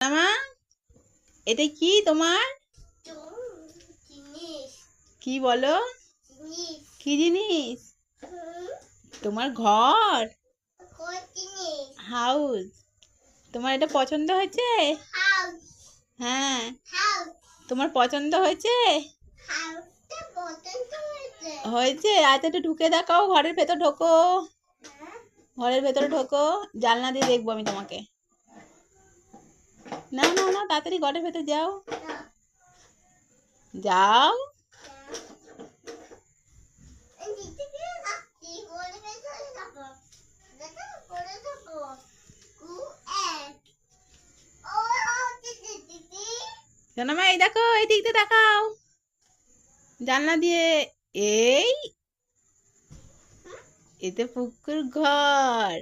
মামা, এটা কি তোমার? কি বলো? কি জিনিস? তোমার ঘর, হাউস। তোমার এটা পছন্দ হয়েছে? হ্যাঁ, তোমার পছন্দ হয়েছে? হয়েছে। আচ্ছা, একটু ঢুকে দেখাও, ঘরের ভেতর ঢোকো। ঘরের ভেতরে ঢোকো, জানলা দিয়ে দেখবো আমি তোমাকে। না না না, তাড়াতাড়ি ঘরের ভেতর যাও। যাও। সোনামা, এই দেখো, এই দিক দিয়ে দেখাও, জানলা দিয়ে। এই, এতে পুকুর ঘর।